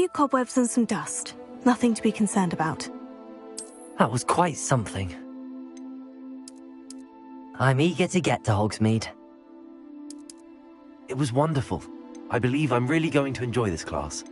few cobwebs and some dust. Nothing to be concerned about. That was quite something. I'm eager to get to Hogsmeade. It was wonderful. I believe I'm really going to enjoy this class.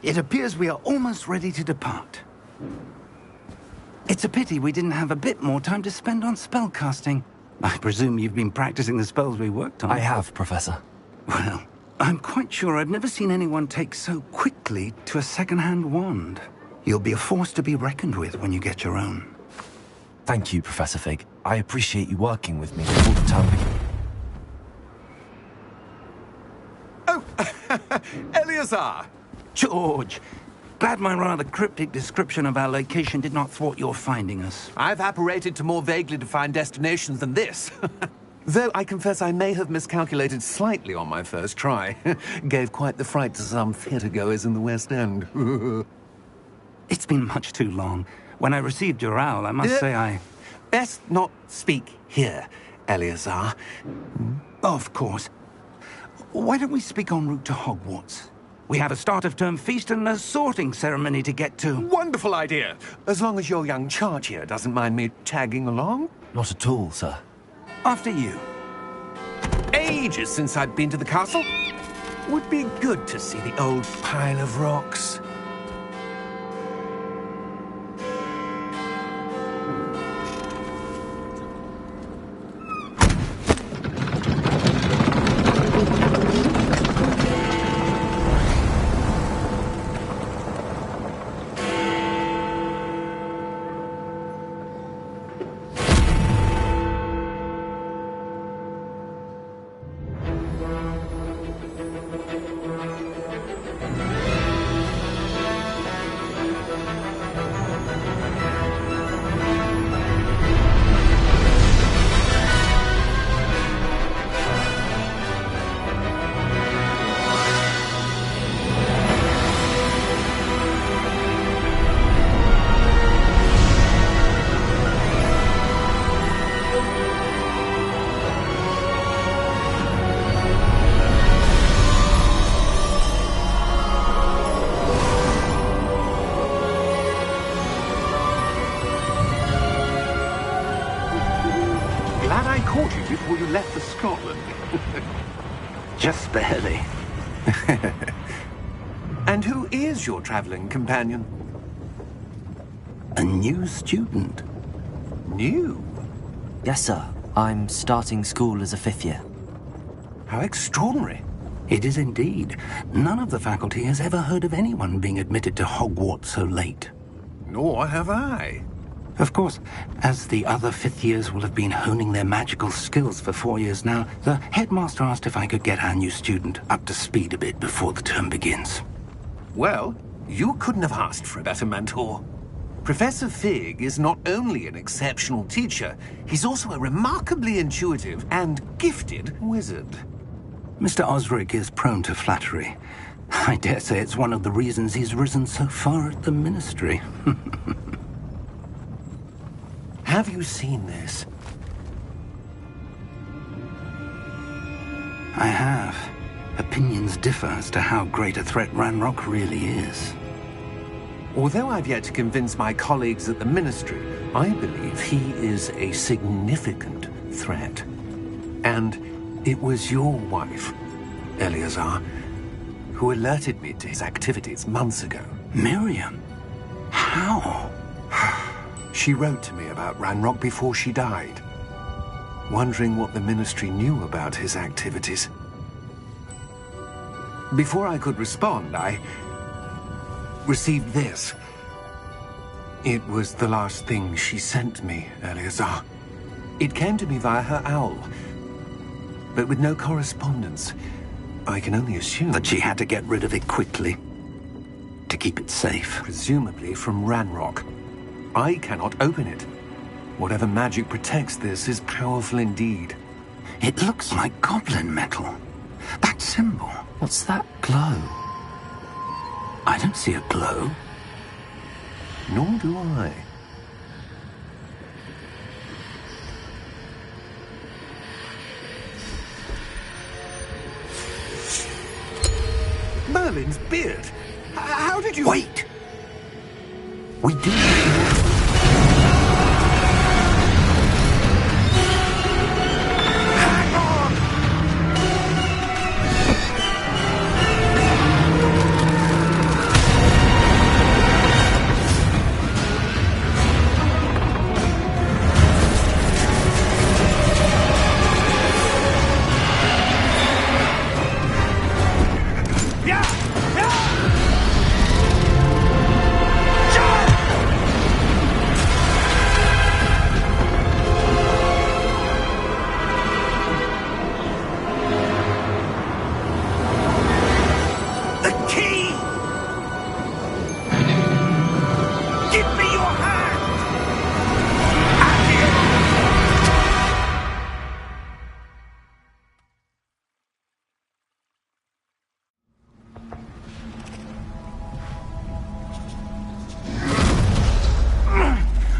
It appears we are almost ready to depart. It's a pity we didn't have a bit more time to spend on spellcasting. I presume you've been practicing the spells we worked on. I have, Professor. Well, I'm quite sure I've never seen anyone take so quickly to a second-hand wand. You'll be a force to be reckoned with when you get your own. Thank you, Professor Fig. I appreciate you working with me all the time. Oh, Eleazar! George! Glad my rather cryptic description of our location did not thwart your finding us. I've apparated to more vaguely defined destinations than this. Though I confess I may have miscalculated slightly on my first try. Gave quite the fright to some theatre-goers in the West End. It's been much too long. When I received your owl, I must say I... Best not speak here, Eleazar. Of course. Why don't we speak en route to Hogwarts? We have a start-of-term feast and a sorting ceremony to get to. Wonderful idea! As long as your young charge here doesn't mind me tagging along. Not at all, sir. After you. Ages since I'd been to the castle. Would be good to see the old pile of rocks. Before you left for Scotland. Just barely. And who is your traveling companion? A new student. New? Yes, sir. I'm starting school as a 5th year. How extraordinary. It is indeed. None of the faculty has ever heard of anyone being admitted to Hogwarts so late. Nor have I. Of course, as the other 5th years will have been honing their magical skills for 4 years now, the headmaster asked if I could get our new student up to speed a bit before the term begins. Well, you couldn't have asked for a better mentor. Professor Fig is not only an exceptional teacher, he's also a remarkably intuitive and gifted wizard. Mr. Osric is prone to flattery. I dare say it's one of the reasons he's risen so far at the ministry. Have you seen this? I have. opinions differ as to how great a threat Ranrock really is. Although I've yet to convince my colleagues at the Ministry, I believe he is a significant threat. And it was your wife, Eleazar, who alerted me to his activities months ago. Miriam? How? She wrote to me about Ranrock before she died, wondering what the Ministry knew about his activities. Before I could respond, I received this. It was the last thing she sent me, Eleazar. It came to me via her owl, but with no correspondence. I can only assume That she had to get rid of it quickly, to keep it safe. presumably from Ranrock. I cannot open it. Whatever magic protects this is powerful indeed. It looks like goblin metal. That symbol. What's that glow? I don't see a glow. Nor do I. Merlin's beard! How did you... Wait! We do... Hang on!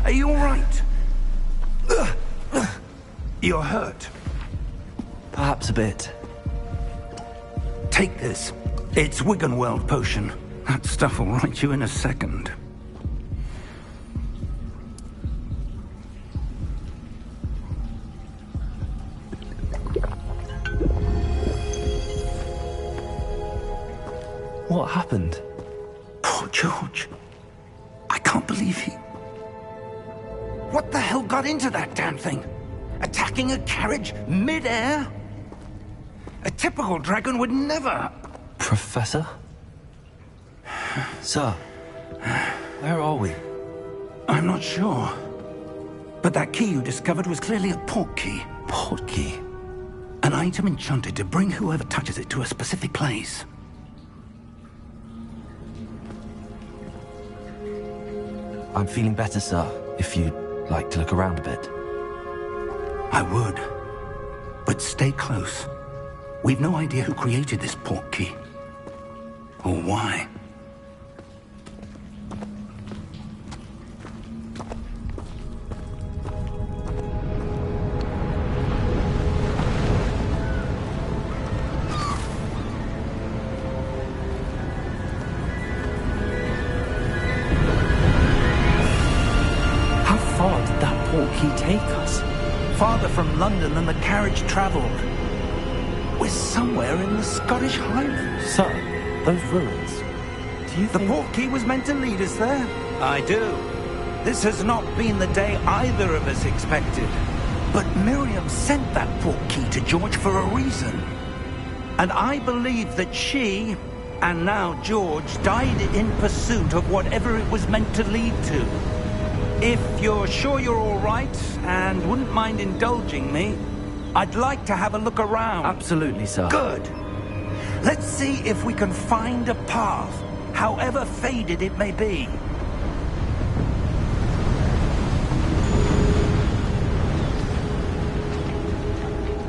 Are you all right? You're hurt. Perhaps a bit. Take this. It's Wiggenweld potion. That stuff will right you in a second. What happened? Poor George. I can't believe he... What the hell got into that damn thing? Attacking a carriage mid-air? A typical dragon would never... Professor? Sir, where are we? I'm not sure. But that key you discovered was clearly a port key. Port key? An item enchanted to bring whoever touches it to a specific place. I'm feeling better, sir, if you'd like to look around a bit. I would. But stay close. We've no idea who created this port key. Or why. How far did that port key take us? Farther from London than the carriage travelled. We're somewhere in the Scottish Highlands. Sir, those ruins. Do you The think... port key was meant to lead us there? I do. This has not been the day either of us expected. But Miriam sent that port key to George for a reason. And I believe that she, and now George, died in pursuit of whatever it was meant to lead to. If you're sure you're all right, and wouldn't mind indulging me, I'd like to have a look around. Absolutely, sir. Good. Let's see if we can find a path, however faded it may be.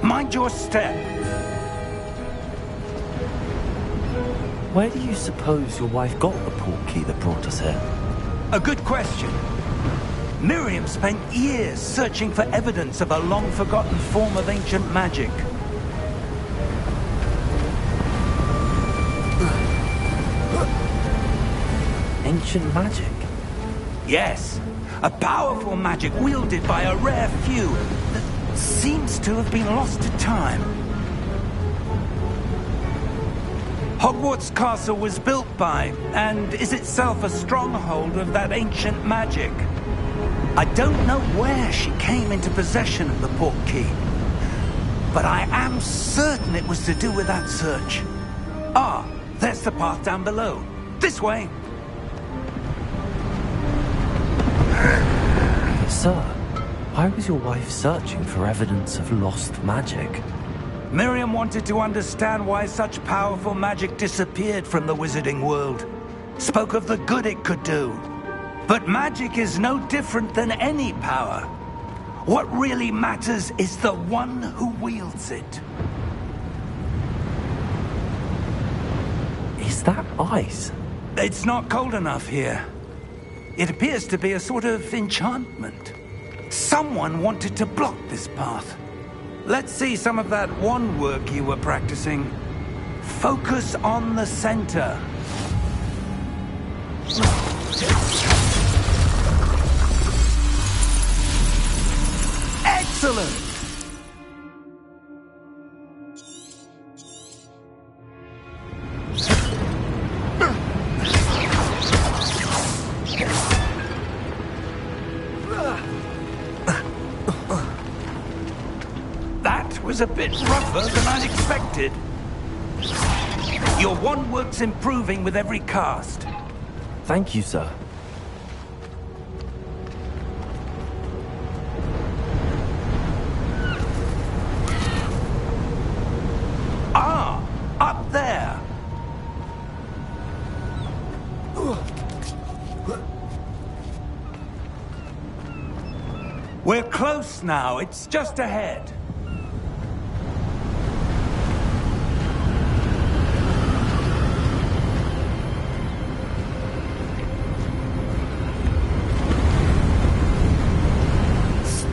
Mind your step. Where do you suppose your wife got the port key that brought us here? A good question. Miriam spent years searching for evidence of a long-forgotten form of ancient magic. ancient magic? Yes, a powerful magic wielded by a rare few that seems to have been lost to time. Hogwarts Castle was built by, and is itself a stronghold of that ancient magic. I don't know where she came into possession of the portkey, but I am certain it was to do with that search. Ah, there's the path down below. This way. Sir, why was your wife searching for evidence of lost magic? Miriam wanted to understand why such powerful magic disappeared from the wizarding world. Spoke of the good it could do. But magic is no different than any power. What really matters is the one who wields it. Is that ice? It's not cold enough here. It appears to be a sort of enchantment. Someone wanted to block this path. Let's see some of that wand work you were practicing. Focus on the center. Excellent! Was a bit rougher than I'd expected. Your wand work's improving with every cast. Thank you, sir. Ah, up there. We're close now. It's just ahead.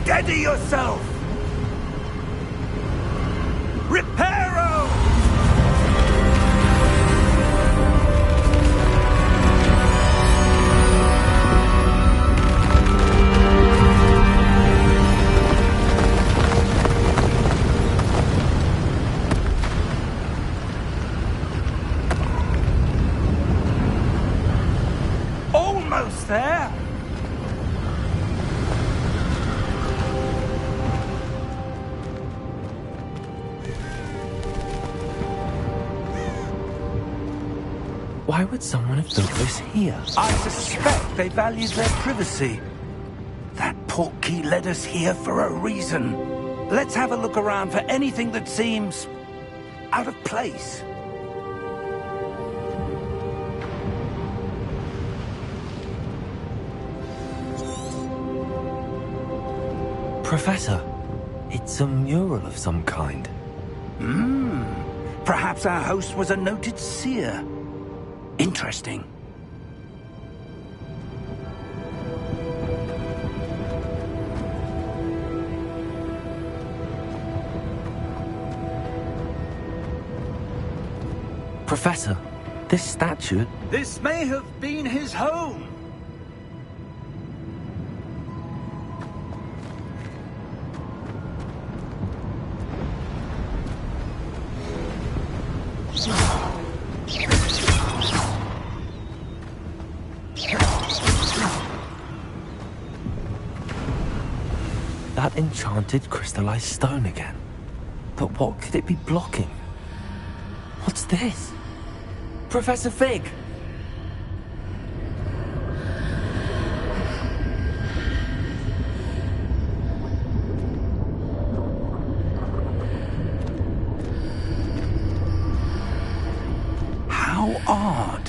Steady yourself! Reparo! Almost there! Why would someone have built this here? I suspect they valued their privacy. That portkey led us here for a reason. Let's have a look around for anything that seems out of place. Professor, it's a mural of some kind. Perhaps our host was a noted seer. Interesting. Professor, this statue... This may have been his home. That enchanted crystallized stone again. But what could it be blocking? What's this? Professor Fig! How odd.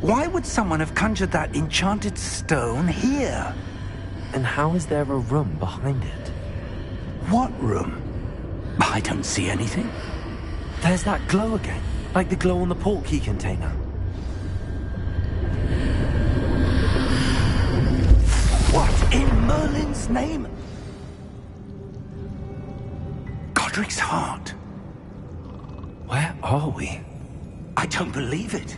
Why would someone have conjured that enchanted stone here? And how is there a room behind it? What room? I don't see anything. There's that glow again, like the glow on the portkey container. What in Merlin's name? Godric's heart. Where are we? I don't believe it.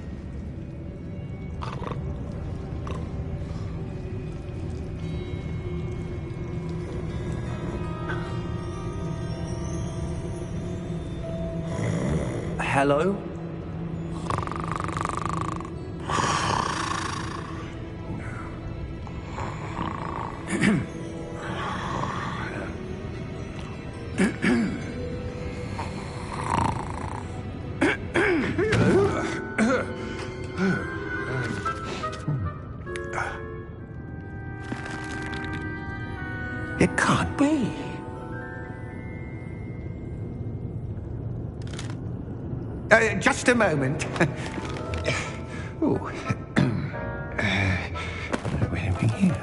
hello? It can't be. Just a moment. Oh. Wait a minute.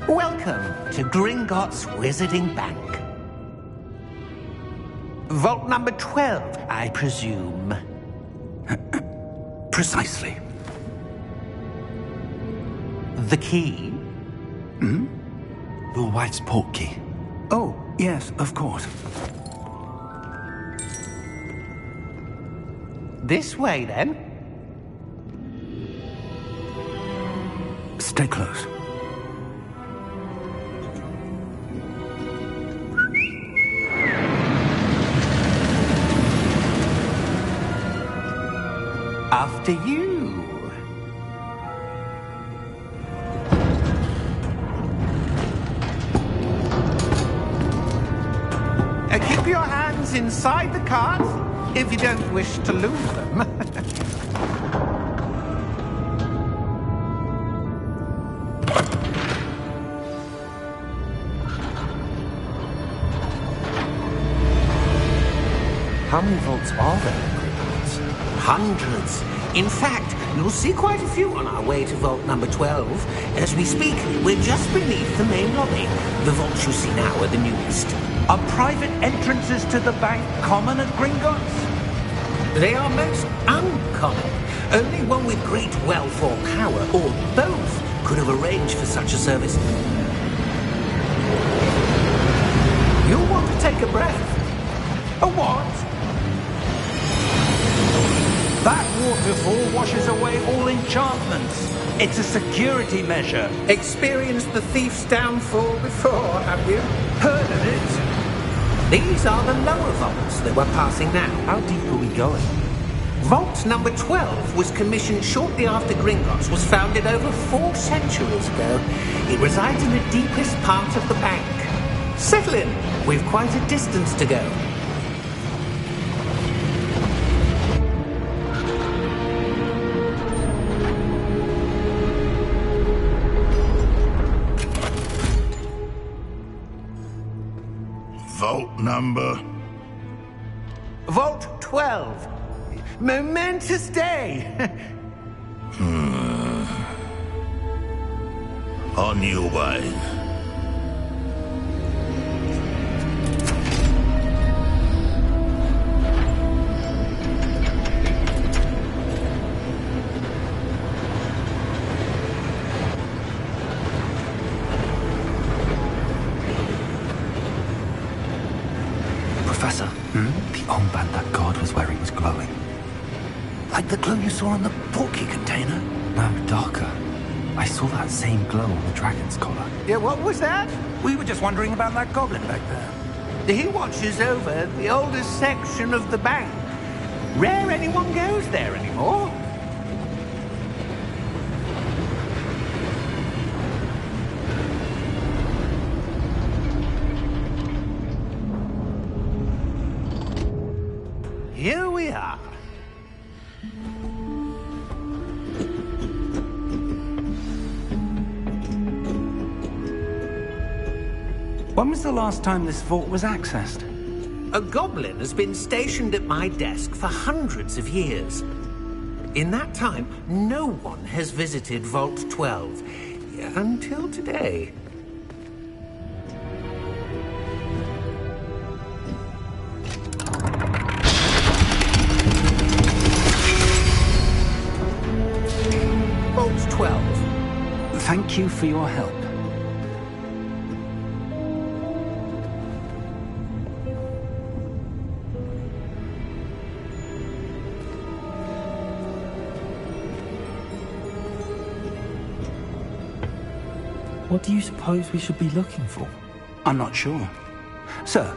Welcome to Gringotts Wizarding Bank. Vault number 12, I presume. Precisely. The key? Your wife's portkey. Oh, yes, of course. This way, then. Stay close. After you. Keep your hands inside the cart if you don't wish to lose them. How many vaults are there in Gringotts? Hundreds. In fact, you'll see quite a few on our way to vault number 12. As we speak, we're just beneath the main lobby. The vaults you see now are the newest. Are private entrances to the bank common at Gringotts? They are most uncommon. Only one with great wealth or power, or both, could have arranged for such a service. You'll want to take a breath. A what? That waterfall washes away all enchantments. It's a security measure. Experienced the thief's downfall before, have you? Heard of it? These are the lower vaults that we're passing now. How deep are we going? Vault number 12 was commissioned shortly after Gringotts was founded over 4 centuries ago. It resides in the deepest part of the bank. Settle in. We've quite a distance to go. Vault number? Vault 12. Momentous day. On your way. Professor, the armband that guard was wearing was glowing. Like the glow you saw on the portkey container? No, darker. I saw that same glow on the dragon's collar. Yeah, what was that? We were just wondering about that goblin back there. He watches over the oldest section of the bank. Rare anyone goes there anymore. Here we are. When was the last time this vault was accessed? A goblin has been stationed at my desk for hundreds of years. In that time, no one has visited Vault 12 until today. Vault 12. Thank you for your help. What do you suppose we should be looking for? I'm not sure. Sir,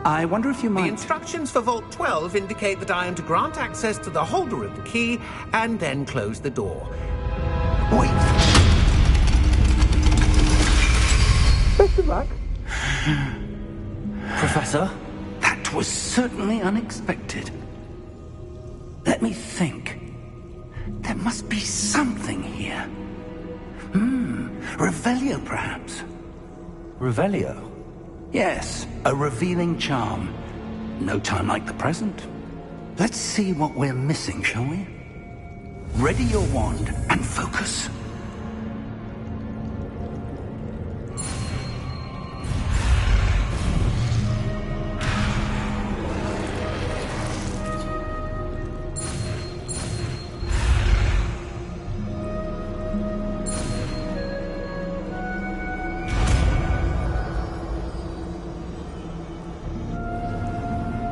I wonder if you The might... instructions for Vault 12 indicate that I am to grant access to the holder of the key and then close the door. Wait! Best of luck. Professor? That was certainly unexpected. Let me think. There must be something here. Revelio, perhaps. Revelio? Yes, a revealing charm. No time like the present. Let's see what we're missing, shall we? Ready your wand and focus.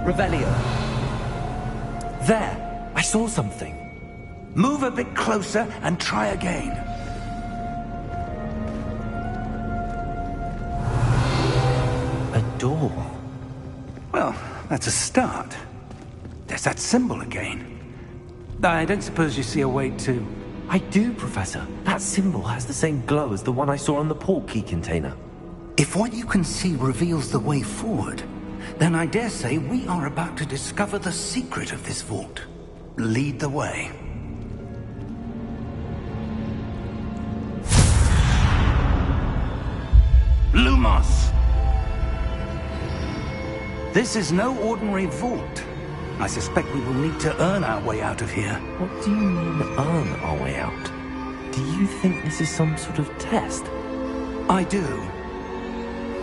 Revelio. There! I saw something. Move a bit closer and try again. A door. Well, that's a start. There's that symbol again. I don't suppose you see a way to... I do, Professor. That symbol has the same glow as the one I saw on the port key container. If what you can see reveals the way forward, then I dare say we are about to discover the secret of this vault. Lead the way. Lumos! This is no ordinary vault. I suspect we will need to earn our way out of here. What do you mean, earn our way out? Do you think this is some sort of test? I do.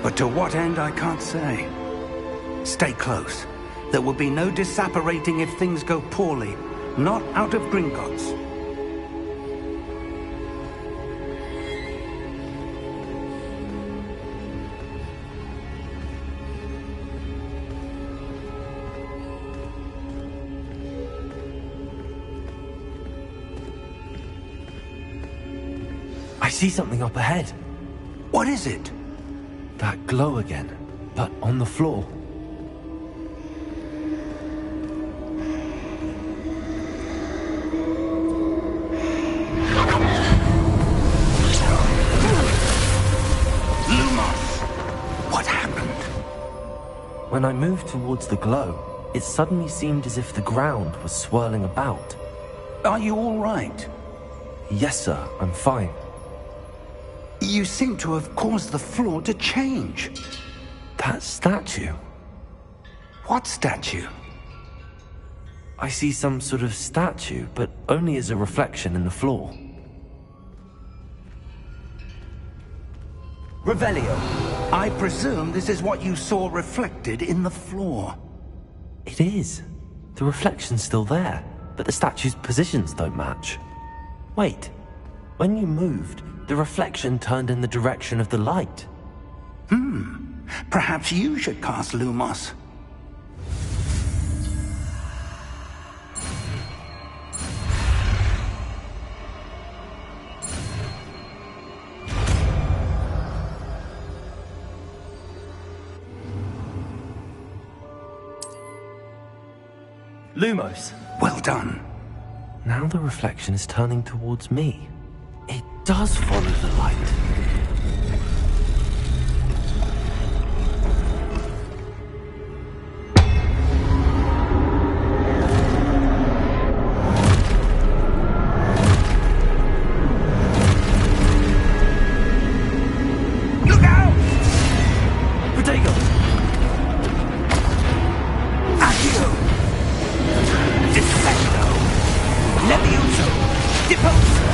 But to what end, I can't say. Stay close. There will be no disapparating if things go poorly. Not out of Gringotts. I see something up ahead. What is it? That glow again, but on the floor. When I moved towards the glow, it suddenly seemed as if the ground was swirling about. Are you all right? Yes, sir, I'm fine. You seem to have caused the floor to change. That statue? What statue? I see some sort of statue, but only as a reflection in the floor. Revelio, I presume this is what you saw reflected in the floor. It is. The reflection's still there, but the statue's positions don't match. Wait, when you moved, the reflection turned in the direction of the light. Perhaps you should cast Lumos. Lumos. Well done. Now the reflection is turning towards me. It does follow the light. Look out! Protego! Accio! Defecto! Levioso! Deposa!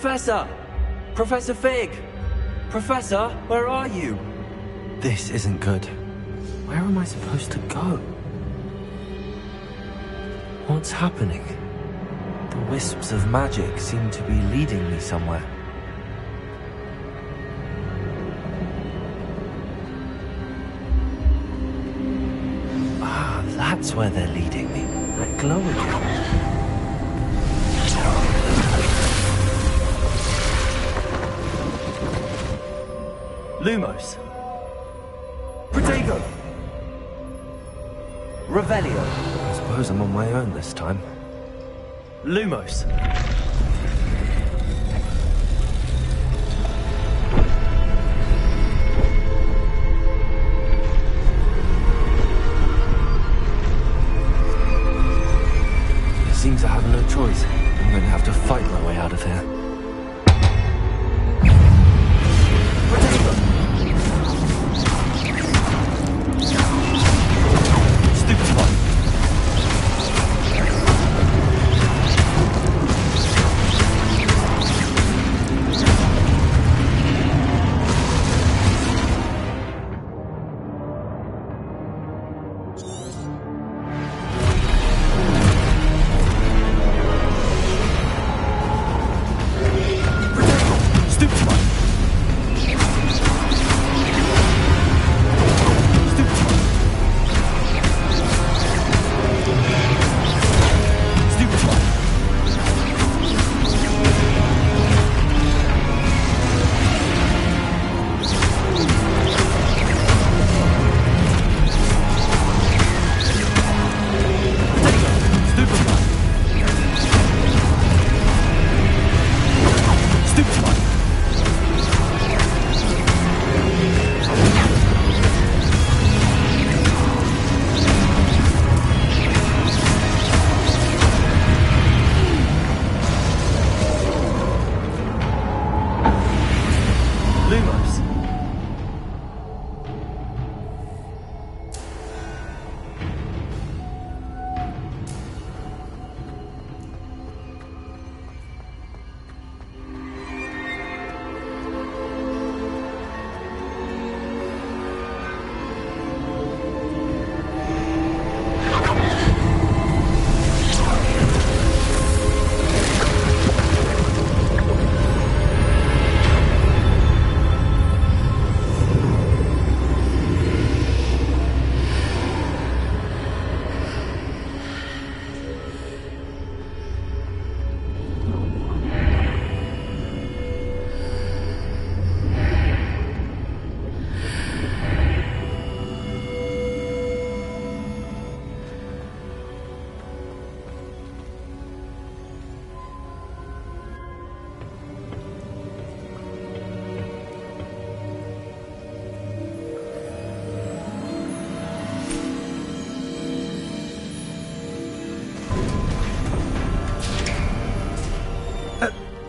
Professor! Professor Fig! Professor, where are you? This isn't good. Where am I supposed to go? What's happening? The wisps of magic seem to be leading me somewhere. Ah, that's where they're leading me. That glow again. Lumos. Protego. Revelio. I suppose I'm on my own this time. Lumos. Seems I have no choice. I'm going to have to fight my way out of here.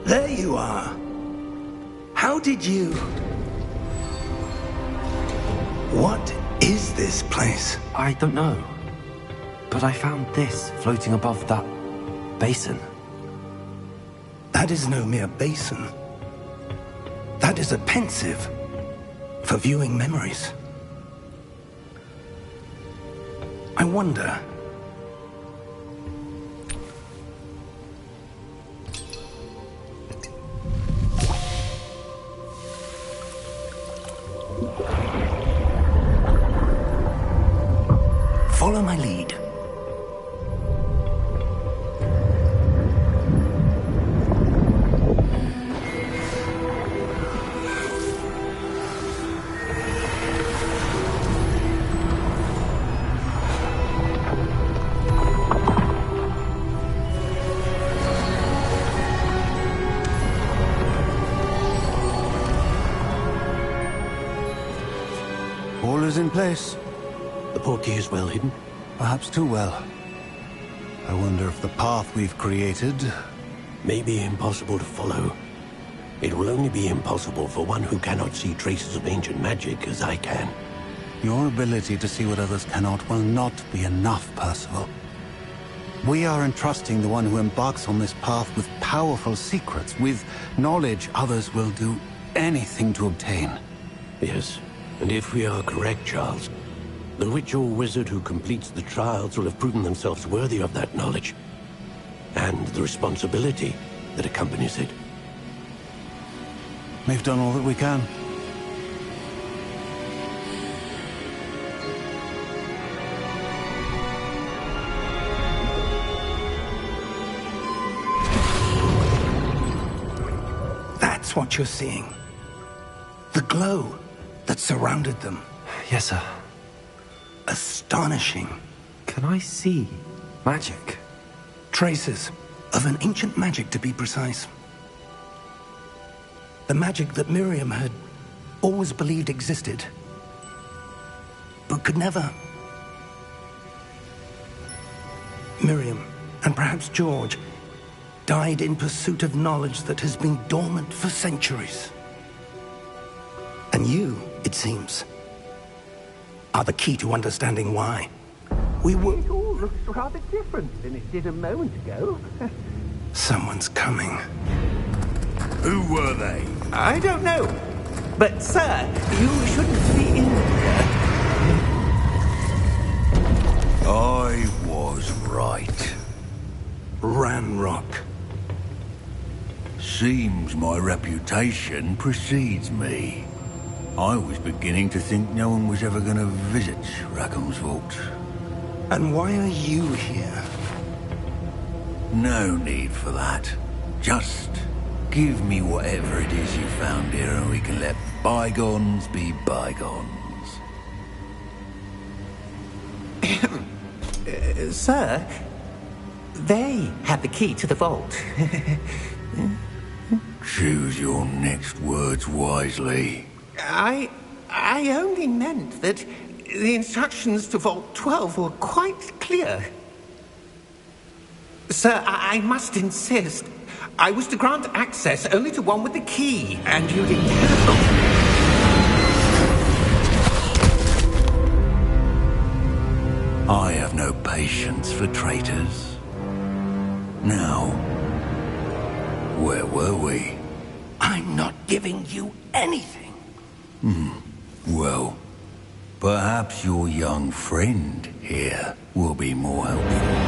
There you are. How did you... What is this place? I don't know. But I found this floating above that basin. That is no mere basin. That is a pensive for viewing memories. I wonder... Follow my lead. All is in place. The portkey is well hidden. Perhaps too well. I wonder if the path we've created... May be impossible to follow. It will only be impossible for one who cannot see traces of ancient magic as I can. Your ability to see what others cannot will not be enough, Percival. We are entrusting the one who embarks on this path with powerful secrets, with knowledge others will do anything to obtain. Yes, and if we are correct, Charles, the witch or wizard who completes the trials will have proven themselves worthy of that knowledge, and the responsibility that accompanies it. We've done all that we can. That's what you're seeing. The glow that surrounded them. Yes, sir. Astonishing. Can I see magic? Traces of an ancient magic, to be precise. The magic that Miriam had always believed existed, but could never. Miriam, and perhaps George, died in pursuit of knowledge that has been dormant for centuries. And you, it seems, are the key to understanding why. We were... It all looks rather different than it did a moment ago. Someone's coming. Who were they? I don't know. But, sir, you shouldn't be in here. I was right. Ranrock. Seems my reputation precedes me. I was beginning to think no one was ever going to visit Rackham's vault. And why are you here? No need for that. Just give me whatever it is you found here and we can let bygones be bygones. Sir, they have the key to the vault. Choose your next words wisely. I only meant that the instructions to Vault 12 were quite clear. Sir, I must insist. I was to grant access only to one with the key, and you didn't. I have no patience for traitors. Now, where were we? I'm not giving you anything. Well, perhaps your young friend here will be more helpful.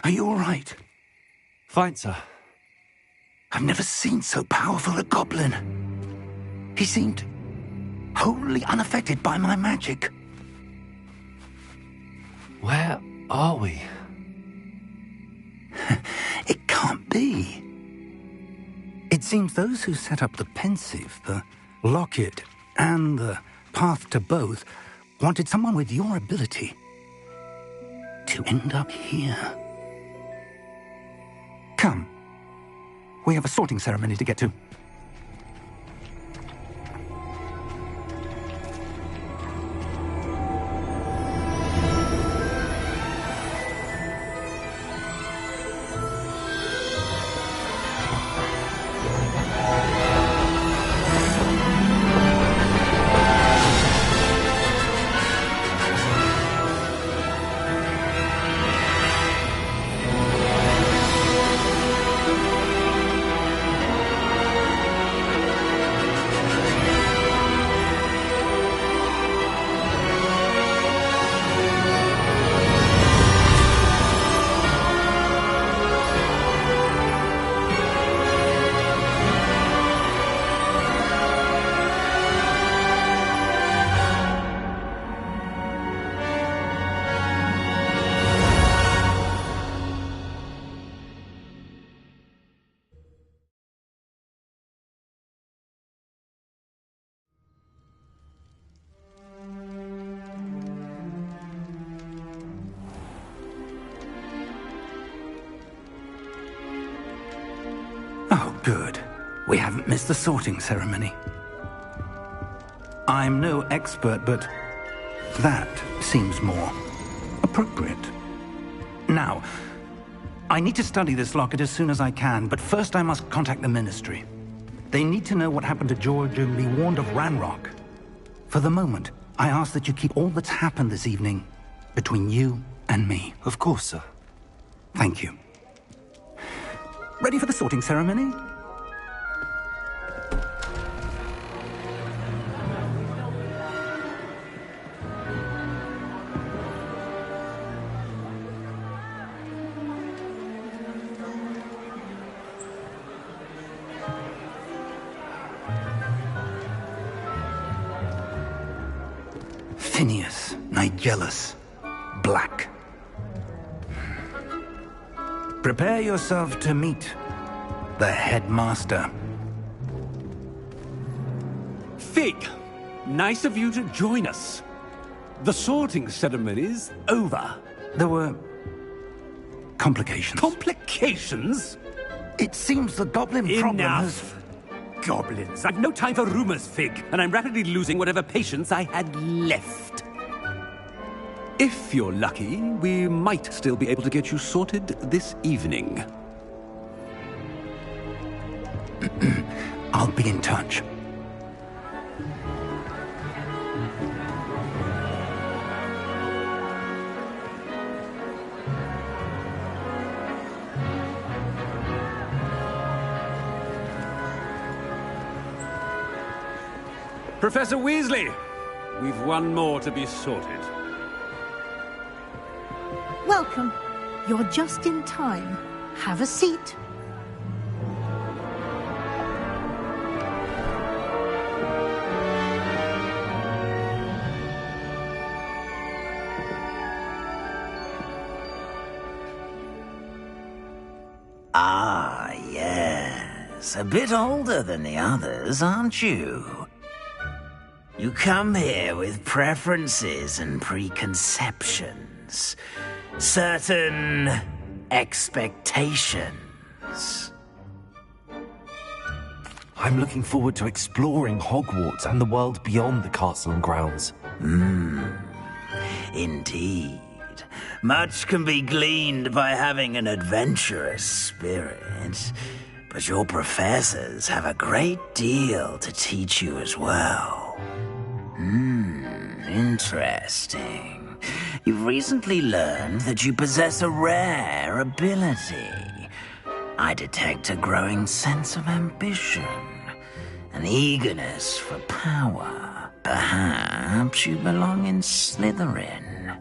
Are you all right? Fine, sir. I've never seen so powerful a goblin. He seemed wholly unaffected by my magic. Where are we? It can't be. It seems those who set up the pensive, the locket, and the path to both wanted someone with your ability to end up here. Come. We have a sorting ceremony to get to. Good. We haven't missed the sorting ceremony. I'm no expert, but that seems more appropriate. Now, I need to study this locket as soon as I can, but first I must contact the Ministry. They need to know what happened to George and be warned of Ranrock. For the moment, I ask that you keep all that's happened this evening between you and me. Of course, sir. Thank you. Ready for the sorting ceremony? Phineas, Nigellus, Black. Prepare yourself to meet the headmaster. Fig, nice of you to join us. The sorting ceremony's over. There were complications. Complications? It seems the goblin problem has... Enough! Goblins. I've no time for rumors, Fig, and I'm rapidly losing whatever patience I had left. If you're lucky, we might still be able to get you sorted this evening. I'll be in touch. Professor Weasley, we've one more to be sorted. Welcome. You're just in time. Have a seat. Ah, yes. A bit older than the others, aren't you? You come here with preferences and preconceptions. Certain expectations. I'm looking forward to exploring Hogwarts and the world beyond the castle and grounds. Indeed. Much can be gleaned by having an adventurous spirit, but your professors have a great deal to teach you as well. Interesting. You've recently learned that you possess a rare ability. I detect a growing sense of ambition, an eagerness for power. Perhaps you belong in Slytherin.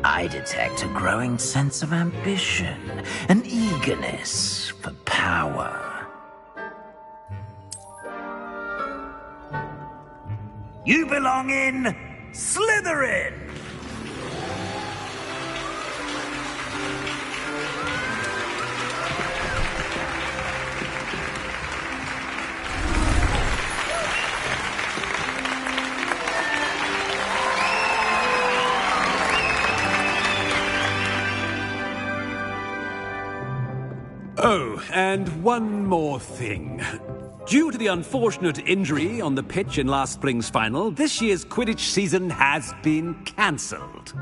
I detect a growing sense of ambition, an eagerness for power. You belong in Slytherin! Oh, and one more thing. Due to the unfortunate injury on the pitch in last spring's final, this year's Quidditch season has been cancelled.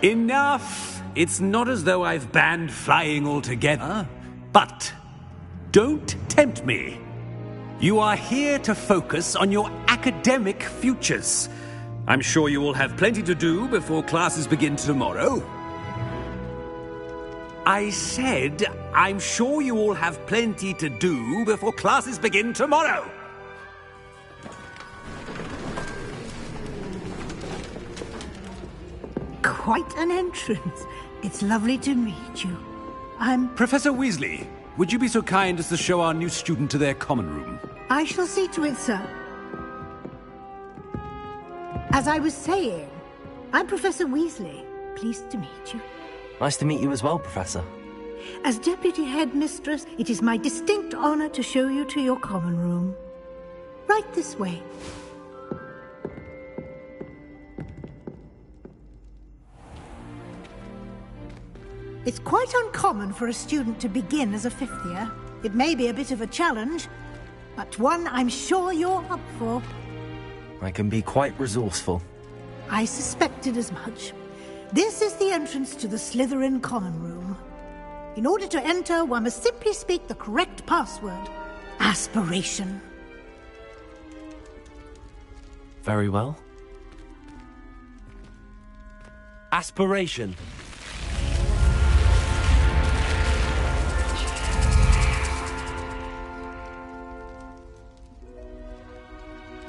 Enough! It's not as though I've banned flying altogether, but don't tempt me. You are here to focus on your academic futures. I'm sure you will have plenty to do before classes begin tomorrow. I said, I'm sure you all have plenty to do before classes begin tomorrow. Quite an entrance. It's lovely to meet you. I'm... Professor Weasley, would you be so kind as to show our new student to their common room? I shall see to it, sir. As I was saying, I'm Professor Weasley. Pleased to meet you. Nice to meet you as well, Professor. As Deputy Headmistress, it is my distinct honor to show you to your common room. Right this way. It's quite uncommon for a student to begin as a fifth year. It may be a bit of a challenge, but one I'm sure you're up for. I can be quite resourceful. I suspected as much. This is the entrance to the Slytherin common room. In order to enter, one must simply speak the correct password. Aspiration. Very well. Aspiration.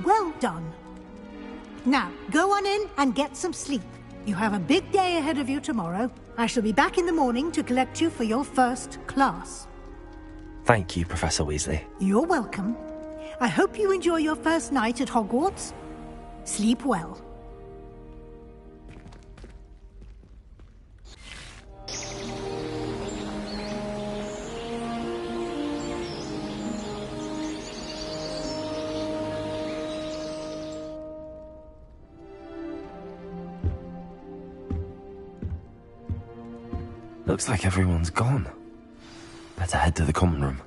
Well done. Now, go on in and get some sleep. You have a big day ahead of you tomorrow. I shall be back in the morning to collect you for your first class. Thank you, Professor Weasley. You're welcome. I hope you enjoy your first night at Hogwarts. Sleep well. Looks like everyone's gone. Better head to the common room.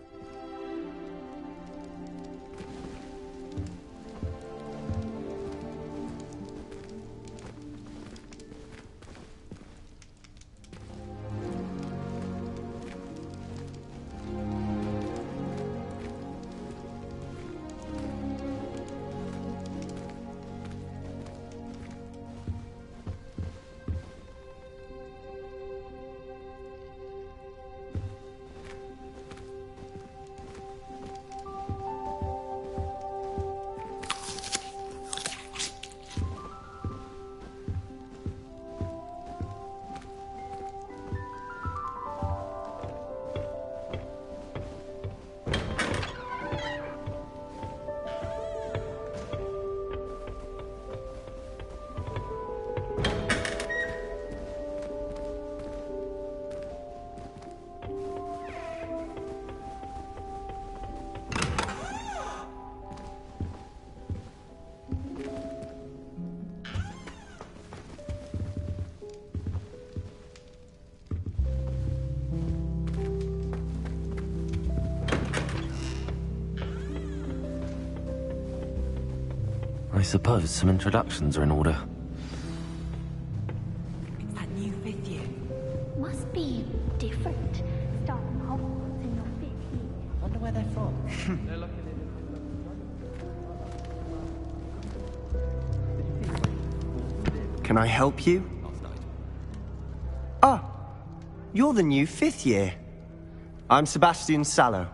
I suppose some introductions are in order. It's that new fifth year. Must be different. Start from Hogwarts in your fifth year. Wonder where they're from. Can I help you? Ah, you're the new fifth year. I'm Sebastian Sallow.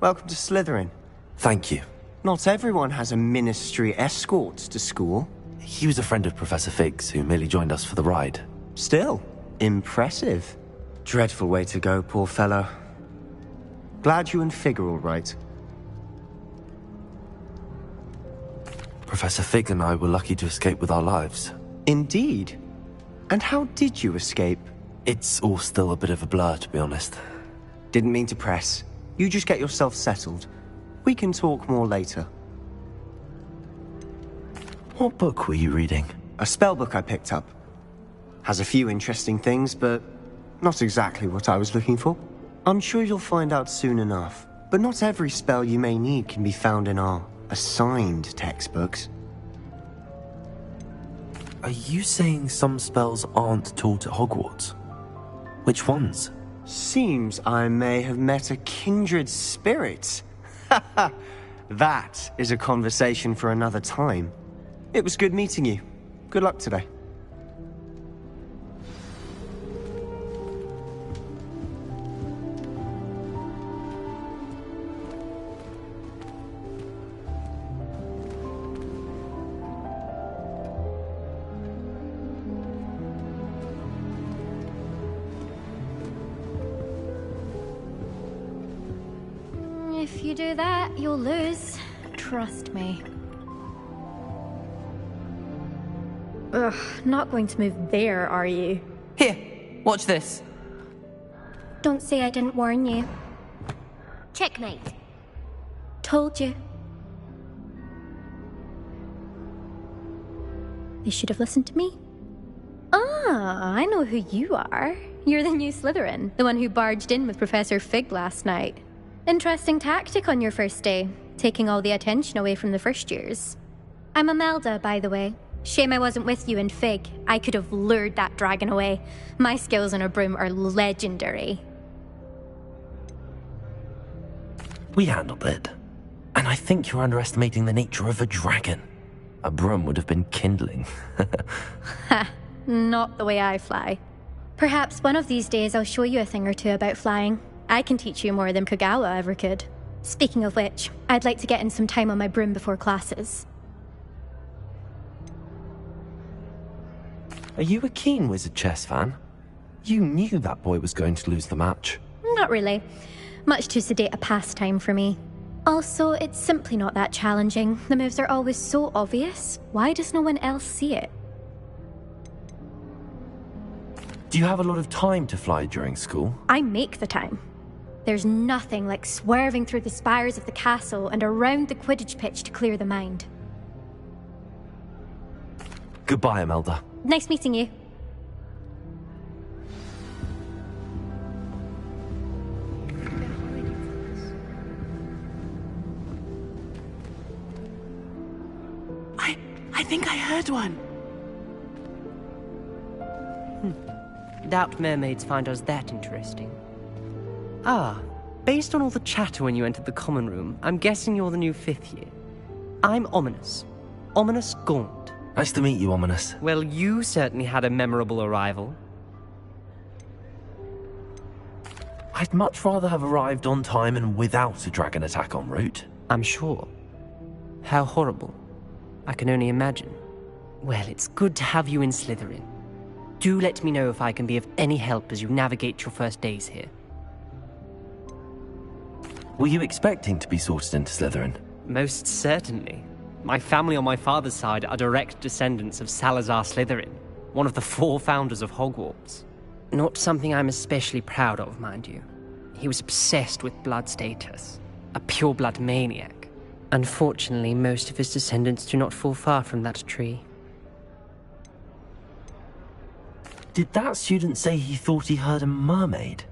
Welcome to Slytherin. Thank you. Not everyone has a ministry escort to school. He was a friend of Professor Fig's who merely joined us for the ride. Still, impressive. Dreadful way to go, poor fellow. Glad you and Fig are all right. Professor Fig and I were lucky to escape with our lives. Indeed. And how did you escape? It's all still a bit of a blur, to be honest. Didn't mean to press. You just get yourself settled. We can talk more later. What book were you reading? A spell book I picked up. Has a few interesting things, but not exactly what I was looking for. I'm sure you'll find out soon enough. But not every spell you may need can be found in our assigned textbooks. Are you saying some spells aren't taught at Hogwarts? Which ones? Seems I may have met a kindred spirit. That is a conversation for another time. It was good meeting you. Good luck today. If you do that, you'll lose. Trust me. Ugh, not going to move there, are you? Here, watch this. Don't say I didn't warn you. Checkmate. Told you. They should have listened to me. Ah, I know who you are. You're the new Slytherin, the one who barged in with Professor Fig last night. Interesting tactic on your first day, taking all the attention away from the first years. I'm Imelda, by the way. Shame I wasn't with you in Fig. I could have lured that dragon away. My skills on a broom are legendary. We handled it. And I think you're underestimating the nature of a dragon. A broom would have been kindling. Ha, not the way I fly. Perhaps one of these days I'll show you a thing or two about flying. I can teach you more than Kagawa ever could. Speaking of which, I'd like to get in some time on my broom before classes. Are you a keen Wizard chess fan? You knew that boy was going to lose the match. Not really. Much too sedate a pastime for me. Also, it's simply not that challenging. The moves are always so obvious. Why does no one else see it? Do you have a lot of time to fly during school? I make the time. There's nothing like swerving through the spires of the castle and around the Quidditch pitch to clear the mind. Goodbye, Imelda. Nice meeting you. I think I heard one. Doubt mermaids find us that interesting. Ah, based on all the chatter when you entered the common room, I'm guessing you're the new 5th year. I'm Ominous. Ominous Gaunt. Nice to meet you, Ominous. Well, you certainly had a memorable arrival. I'd much rather have arrived on time and without a dragon attack en route. I'm sure. How horrible. I can only imagine. Well, it's good to have you in Slytherin. Do let me know if I can be of any help as you navigate your first days here. Were you expecting to be sorted into Slytherin? Most certainly. My family on my father's side are direct descendants of Salazar Slytherin, one of the 4 founders of Hogwarts. Not something I'm especially proud of, mind you. He was obsessed with blood status, a pure-blood maniac. Unfortunately, most of his descendants do not fall far from that tree. Did that student say he thought he heard a mermaid?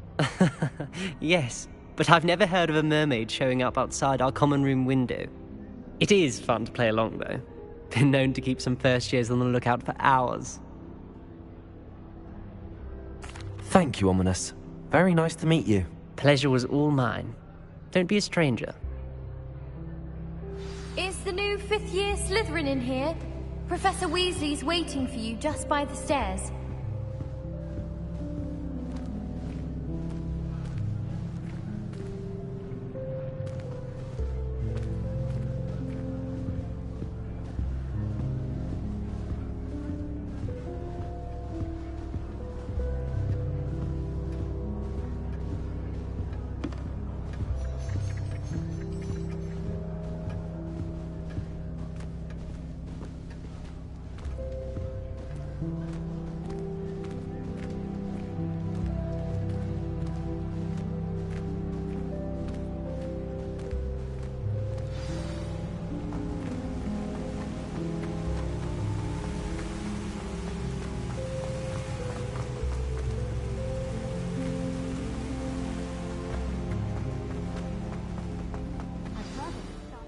Yes, but I've never heard of a mermaid showing up outside our common room window. It is fun to play along, though. Been known to keep some first years on the lookout for hours. Thank you, Ominous. Very nice to meet you. Pleasure was all mine. Don't be a stranger. Is the new 5th year Slytherin in here? Professor Weasley's waiting for you just by the stairs.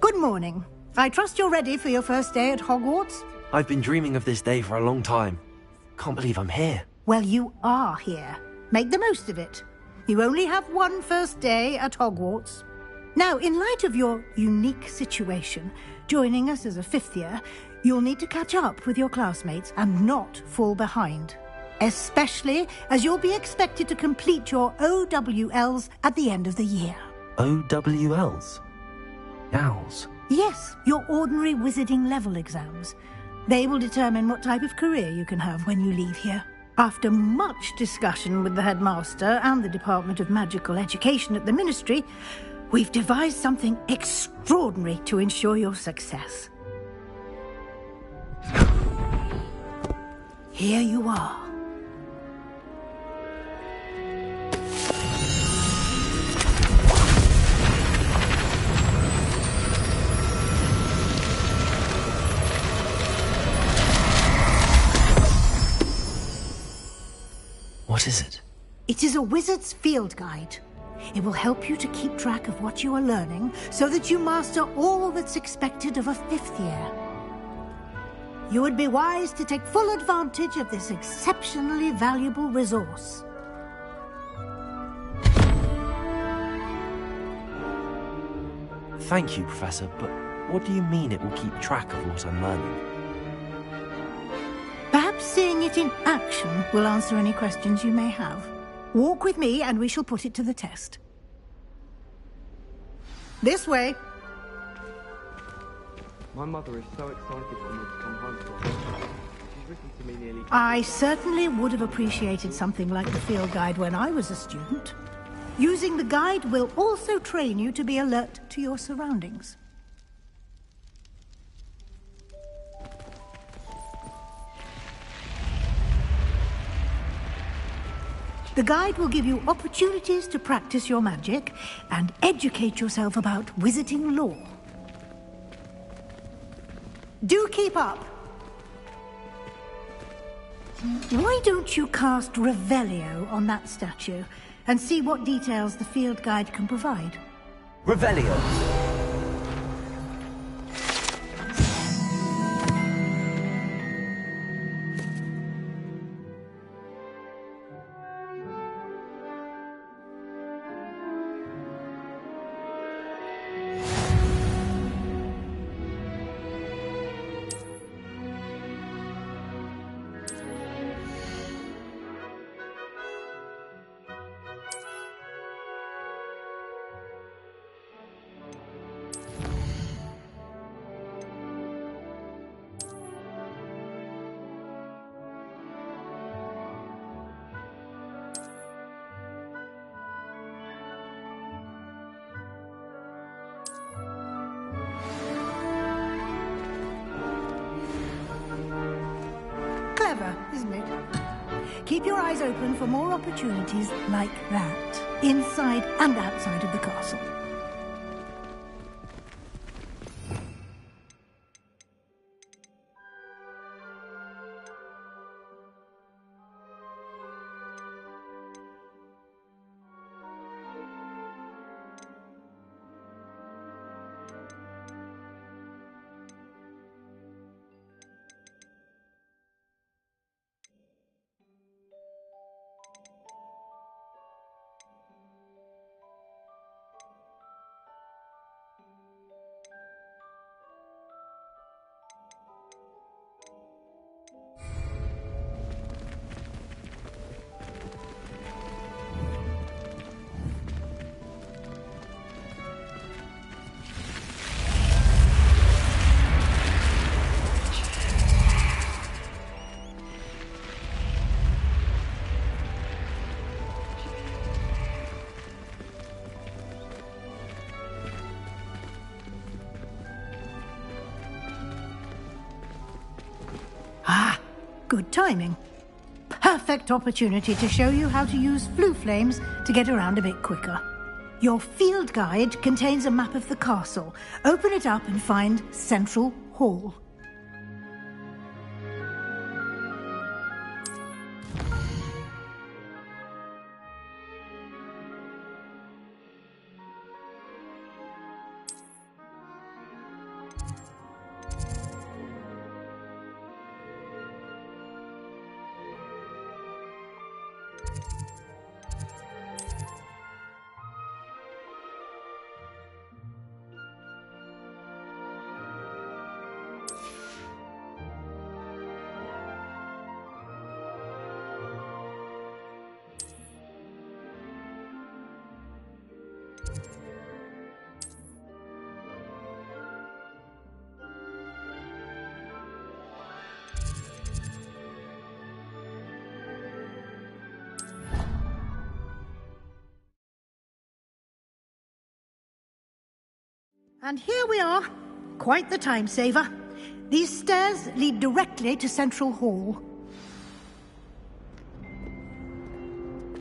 Good morning. I trust you're ready for your first day at Hogwarts? I've been dreaming of this day for a long time. Can't believe I'm here. Well, you are here. Make the most of it. You only have one first day at Hogwarts. Now, in light of your unique situation, joining us as a 5th year, you'll need to catch up with your classmates and not fall behind. Especially as you'll be expected to complete your OWLs at the end of the year. OWLs? Owls? Yes, your ordinary wizarding level exams. They will determine what type of career you can have when you leave here. After much discussion with the headmaster and the Department of Magical Education at the Ministry, we've devised something extraordinary to ensure your success. Here you are. What is it? It is a wizard's field guide. It will help you to keep track of what you are learning so that you master all that's expected of a 5th year. You would be wise to take full advantage of this exceptionally valuable resource. Thank you, Professor, but what do you mean it will keep track of what I'm learning? Perhaps seeing it in action will answer any questions you may have. Walk with me and we shall put it to the test. This way. My mother is so excited for me to come home to her. She's written to me nearly... I certainly would have appreciated something like the field guide when I was a student. Using the guide will also train you to be alert to your surroundings. The guide will give you opportunities to practice your magic and educate yourself about wizarding lore. Do keep up! Why don't you cast Revelio on that statue and see what details the field guide can provide? Revelio! Clever, isn't it? Keep your eyes open for more opportunities like that, inside and outside of the castle. Good timing. Perfect opportunity to show you how to use flue flames to get around a bit quicker. Your field guide contains a map of the castle. Open it up and find Central Hall. And here we are. Quite the time saver. These stairs lead directly to Central Hall.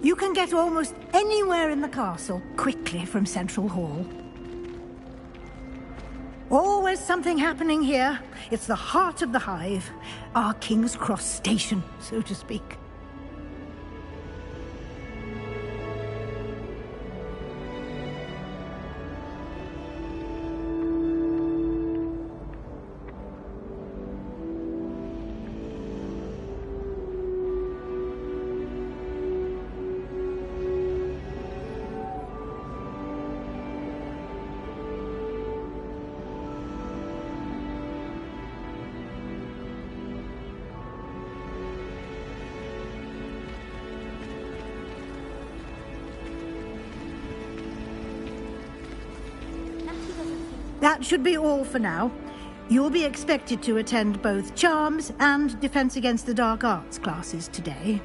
You can get almost anywhere in the castle quickly from Central Hall. Always something happening here. It's the heart of the hive. Our King's Cross station, so to speak. That should be all for now. You'll be expected to attend both Charms and Defense Against the Dark Arts classes today.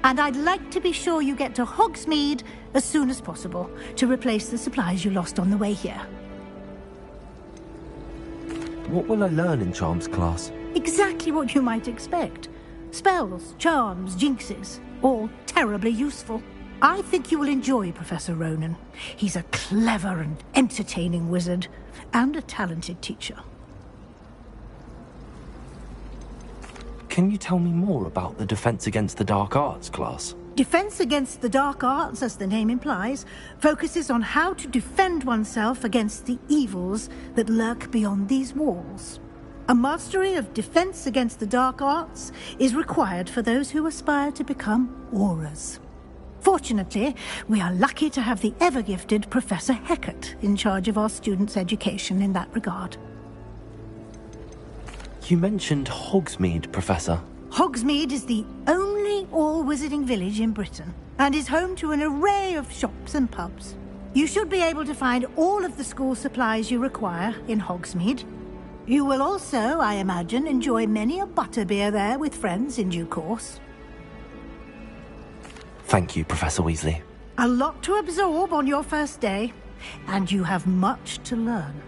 And I'd like to be sure you get to Hogsmeade as soon as possible to replace the supplies you lost on the way here. What will I learn in Charms class? Exactly what you might expect. Spells, charms, jinxes, all terribly useful. I think you will enjoy Professor Ronan. He's a clever and entertaining wizard, and a talented teacher. Can you tell me more about the Defense Against the Dark Arts class? Defense Against the Dark Arts, as the name implies, focuses on how to defend oneself against the evils that lurk beyond these walls. A mastery of Defense Against the Dark Arts is required for those who aspire to become Aurors. Fortunately, we are lucky to have the ever-gifted Professor Hecat in charge of our students' education in that regard. You mentioned Hogsmeade, Professor. Hogsmeade is the only all-wizarding village in Britain, and is home to an array of shops and pubs. You should be able to find all of the school supplies you require in Hogsmeade. You will also, I imagine, enjoy many a butterbeer there with friends in due course. Thank you, Professor Weasley. A lot to absorb on your first day, and you have much to learn.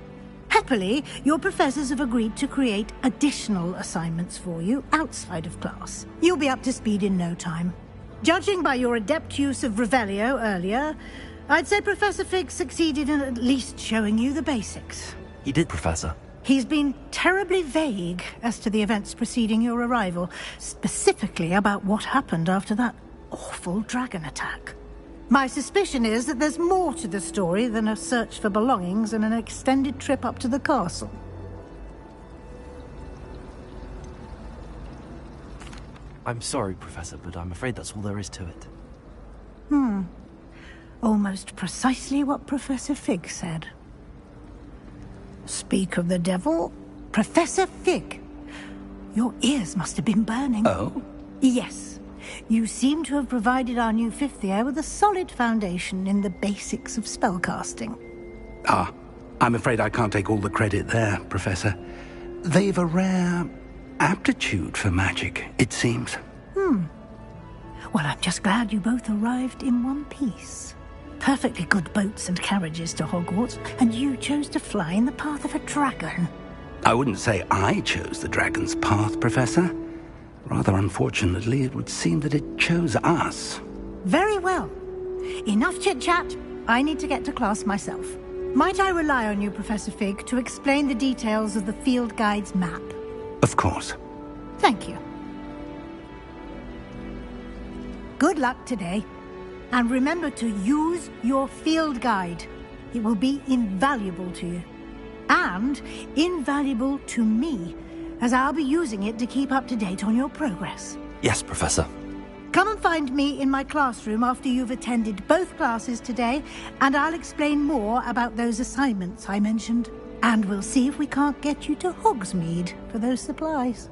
Happily, your professors have agreed to create additional assignments for you outside of class. You'll be up to speed in no time. Judging by your adept use of Revelio earlier, I'd say Professor Fig succeeded in at least showing you the basics. He did, Professor. He's been terribly vague as to the events preceding your arrival, specifically about what happened after that awful dragon attack. My suspicion is that there's more to the story than a search for belongings and an extended trip up to the castle. I'm sorry, Professor, but I'm afraid that's all there is to it. Almost precisely what Professor Fig said. Speak of the devil, Professor Fig. Your ears must have been burning. Oh? Yes. You seem to have provided our new fifth year with a solid foundation in the basics of spellcasting. Ah, I'm afraid I can't take all the credit there, Professor. They've a rare aptitude for magic, it seems. Well, I'm just glad you both arrived in one piece. Perfectly good boats and carriages to Hogwarts, and you chose to fly in the path of a dragon. I wouldn't say I chose the dragon's path, Professor. Rather unfortunately, it would seem that it chose us. Very well. Enough chit-chat. I need to get to class myself. Might I rely on you, Professor Fig, to explain the details of the field guide's map? Of course. Thank you. Good luck today. And remember to use your field guide. It will be invaluable to you. And invaluable to me, as I'll be using it to keep up to date on your progress. Yes, Professor. Come and find me in my classroom after you've attended both classes today, and I'll explain more about those assignments I mentioned. And we'll see if we can't get you to Hogsmeade for those supplies.